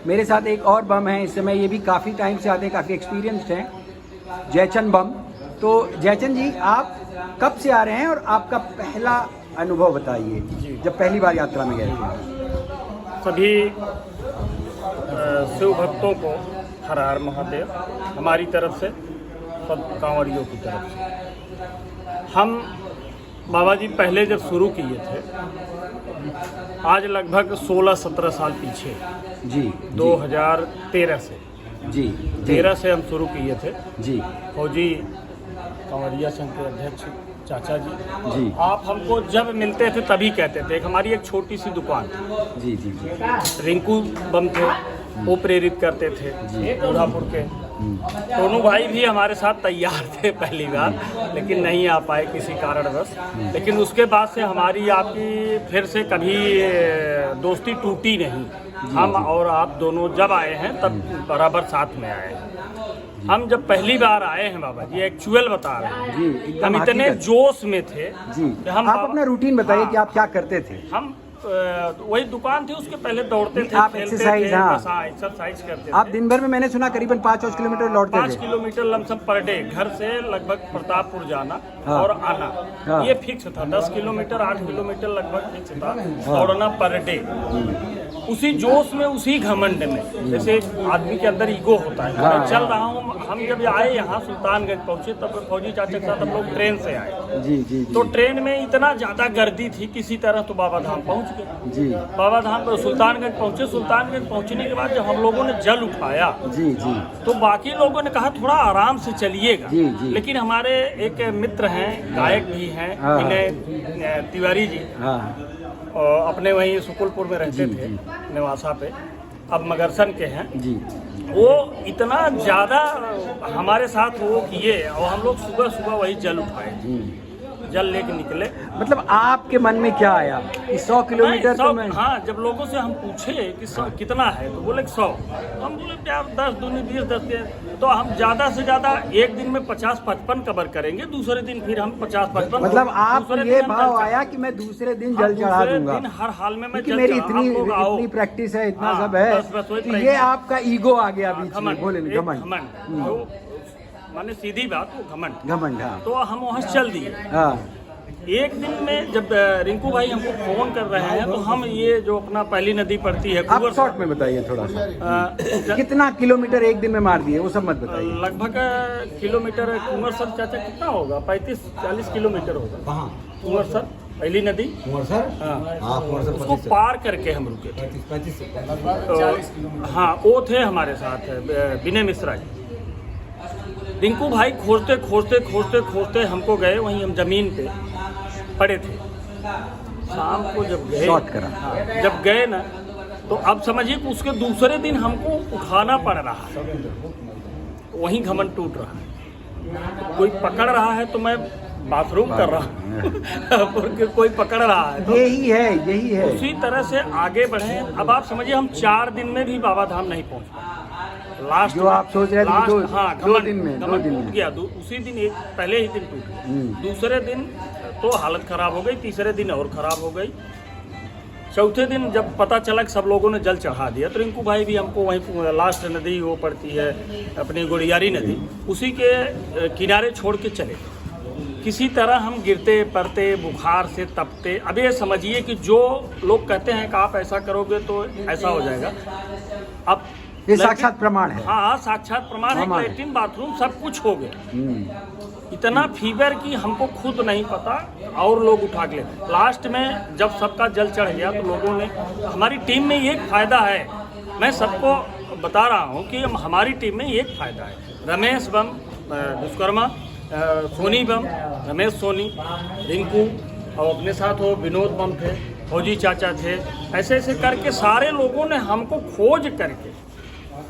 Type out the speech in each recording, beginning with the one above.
मेरे साथ एक और बम है इस समय, ये भी काफ़ी टाइम से आते हैं, काफ़ी एक्सपीरियंस्ड हैं, जयचंद बम। तो जयचंद जी, आप कब से आ रहे हैं और आपका पहला अनुभव बताइए जब पहली बार यात्रा में गए थे। सभी शिव भक्तों को हर हर महादेव हमारी तरफ से, सब कांवड़ियों की तरफ से। हम बाबा जी पहले जब शुरू किए थे, आज लगभग 16-17 साल पीछे, जी 2013 से, जी 13 से हम शुरू किए थे। जी फौजी कांवड़िया संघ के अध्यक्ष चाचा जी जी आप हमको जब मिलते थे तभी कहते थे, हमारी एक छोटी सी दुकान थी, जी जी जी रिंकू बम थे, वो प्रेरित करते थे बूढ़ापुर के। दोनों भाई भी हमारे साथ तैयार थे पहली बार, लेकिन नहीं आ पाए किसी कारणवश। लेकिन उसके बाद से हमारी आपकी फिर से कभी दोस्ती टूटी नहीं। हम और आप दोनों जब आए हैं तब बराबर साथ में आए हैं। हम जब पहली बार आए हैं बाबा जी, एक्चुअल बता रहे हैं जी, एकदम हम इतने हकीकत। जोश में थे जी कि हम आप अपना रूटीन बताइए कि आप क्या करते थे। हम वही दुकान थी, उसके पहले दौड़ते थे, आप खेलते एक्सरसाइज, थे, हाँ। बस एक्सरसाइज करते आप थे। दिन भर में मैंने सुना करीबन 5 किलोमीटर लौटते 5 थे। किलोमीटर लमसम पर डे, घर से लगभग प्रतापपुर जाना हाँ। और आना, हाँ। ये फिक्स था। 10 किलोमीटर 8 किलोमीटर लगभग फिक्स था दौड़ना पर डे। उसी जोश में, उसी घमंड में, जैसे आदमी के अंदर ईगो होता है, हाँ। मैं चल रहा हूँ। हम जब आए यहाँ सुल्तानगंज पहुँचे तब फौजी चाचा के साथ हम लोग ट्रेन से आए। जी जी तो जी ट्रेन में इतना ज़्यादा गर्दी थी, किसी तरह तो बाबा धाम पहुँच गए। जी बाबा धाम पर सुल्तानगंज पहुँचे। सुल्तानगंज पहुँचने के बाद जब हम लोगों ने जल उठाया जी जी तो बाकी लोगों ने कहा थोड़ा आराम से चलिएगा। जी, जी। लेकिन हमारे एक मित्र हैं, गायक भी हैं, हाँ। विनय तिवारी जी, हाँ और अपने वहीं सुकुलपुर में रहते जी, थे, जी। निवासा पे, अब मगरसन के हैं। जी वो इतना ज़्यादा हमारे साथ वो किए और हम लोग सुबह सुबह वही जल उठाए, जी। जल लेके निकले। मतलब आपके मन में क्या आया कि 100 किलोमीटर तो मैं, हाँ, जब लोगों से हम पूछे कि कितना है तो बोले 100। तो हम बोले यार 10 दूनी 20 10 तो हम ज़्यादा से ज़्यादा एक दिन में 50-55 कवर करेंगे, दूसरे दिन फिर हम 50-55। मतलब आप दूसरे ये दिन हम भाव जल आया कि मैं दूसरे दिन हाँ, जल चढ़ा दूसरे दूंगा दिन हर हाल में मैं क्योंकि जल मेरी चढ़ा- आप लोग आओ। इतनी प्रैक्टिस है, इतना हाँ, सब है। बस वही तो प्रैक्टिस। ये आपका ईगो आ गया बीच में, बोले एक घमंड, जो माने सीधी बात वो घमंड। घमंड, हाँ तो हम वहाँ से चल दिए। हाँ एक दिन में जब रिंकू भाई हमको फोन कर रहे हैं तो हम ये जो अपना पहली नदी पड़ती है आप कुंवर, शॉर्ट में बताइए थोड़ा सा, अ, कितना किलोमीटर एक दिन में मार दिए वो सब मत बताइए। लगभग किलोमीटर कुंवर सर चाचा कितना होगा, 35-40 किलोमीटर होगा कहाँ कुंवर सर पहली नदी। कुंवर सर, हाँ, हाँ कुंवर सर उसको पार करके हम रुके थे। तो हाँ, वो थे हमारे साथ विनय मिश्रा जी। रिंकू भाई खोजते खोजते खोजते खोजते हमको गए, वहीं हम जमीन पे पड़े थे। शाम को जब गए, शॉर्ट करा। हाँ, जब गए ना तो अब समझिए कि उसके दूसरे दिन हमको उठाना पड़ रहा है, वहीं घमंड टूट रहा है। कोई पकड़ रहा है तो मैं बाथरूम कर रहा हूँ कोई पकड़ रहा है तो यही है उसी तरह से आगे बढ़े। अब आप समझिए हम 4 दिन में भी बाबा धाम नहीं पहुँच पाए। लास्ट जो आप सोच रहे थे कि दो- हाँ, दो दिन में टूट गया। उसी दिन एक पहले ही दिन टूट गया, दूसरे दिन तो हालत खराब हो गई, तीसरे दिन और खराब हो गई। चौथे दिन जब पता चला कि सब लोगों ने जल चढ़ा दिया तो रिंकू भाई भी हमको वहीं लास्ट नदी वो पड़ती है अपनी गुड़ियारी नदी, उसी के किनारे छोड़ के चले। किसी तरह हम गिरते पड़ते, बुखार से तपते। अब ये समझिए कि जो लोग कहते हैं कि आप ऐसा करोगे तो ऐसा हो जाएगा, अब ये साक्षात प्रमाण है। हाँ, साक्षात प्रमाण है। प्रमाण है। लैट्रिन बाथरूम सब कुछ हो गया। इतना फीवर कि हमको खुद नहीं पता और लोग उठा के ले। लास्ट में जब सबका जल चढ़ गया तो लोगों ने, हमारी टीम में एक फ़ायदा है, मैं सबको बता रहा हूँ कि हमारी टीम में एक फ़ायदा है। रमेश बम विश्वकर्मा, सोनी बम, रमेश सोनी, रिंकू और अपने साथ वो विनोद बम थे, फौजी चाचा थे। ऐसे ऐसे करके सारे लोगों ने हमको खोज करके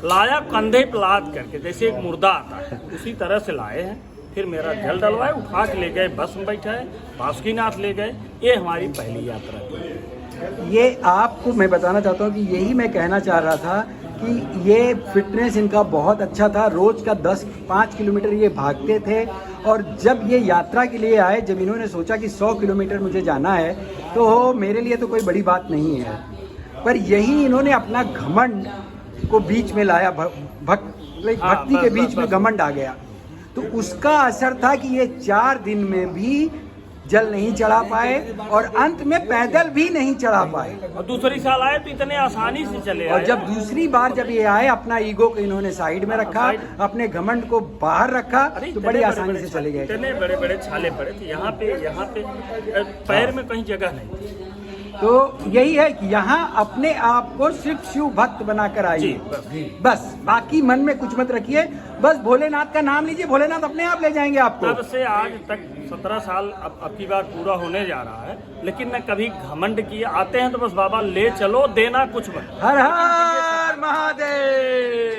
लाया, कंधे पे लाद करके, जैसे एक मुर्दा आता है उसी तरह से लाए हैं। फिर मेरा जल डलवाए, उठा के ले गए, बस में बैठाए, बासुकीनाथ ले गए। ये हमारी पहली यात्रा थी। ये आपको मैं बताना चाहता हूँ कि यही मैं कहना चाह रहा था कि ये फिटनेस इनका बहुत अच्छा था। रोज़ का 10-5 किलोमीटर ये भागते थे और जब ये यात्रा के लिए आए, जब इन्होंने सोचा कि 100 किलोमीटर मुझे जाना है तो मेरे लिए तो कोई बड़ी बात नहीं है, पर यही इन्होंने अपना घमंड को बीच में लाया, हाँ, भक्ति के बस, बीच बस, में बस। घमंड आ गया, तो उसका असर था कि ये 4 दिन में भी जल नहीं चढ़ा पाए और अंत में पैदल भी नहीं चढ़ा पाए। और दूसरी साल आए तो इतने आसानी से चले और आए। जब दूसरी बार जब ये आए, अपना ईगो को इन्होंने साइड में रखा, अपने घमंड को बाहर रखा, अरे तो इतने बड़ी बड़े आसानी बड़े से चले गए। इतने बड़े बड़े छाले पड़े थे यहाँ पे पैर में कहीं जगह नहीं थी। तो यही है कि यहाँ अपने आप को सिर्फ शिव भक्त बनाकर आइए, जी, बस बाकी मन में कुछ मत रखिए, बस भोलेनाथ का नाम लीजिए, भोलेनाथ अपने आप ले जाएंगे आपको। तब से आज तक 17 साल अब की बार पूरा होने जा रहा है, लेकिन न कभी घमंड किए। आते हैं तो बस बाबा ले चलो, देना कुछ मत। हर हर महादेव।